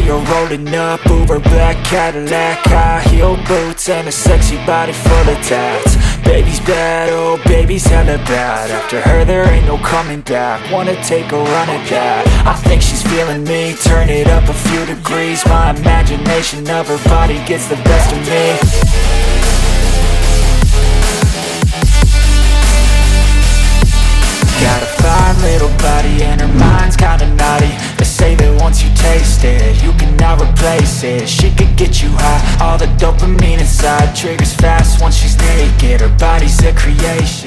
her rolling up, Uber black Cadillac, high heel boots and a sexy body full of tats. Baby's bad, oh baby's hella bad. After her there ain't no coming back. Wanna take a run at that. I think she's feeling me, turn it up a few degrees. My imagination of her body gets the best of me. Got a fine little body and her mind's kinda naughty. They say that once you taste it, you cannot replace it. She could get you high, all the dopamine inside triggers fast once she's naked. Her body's a creation.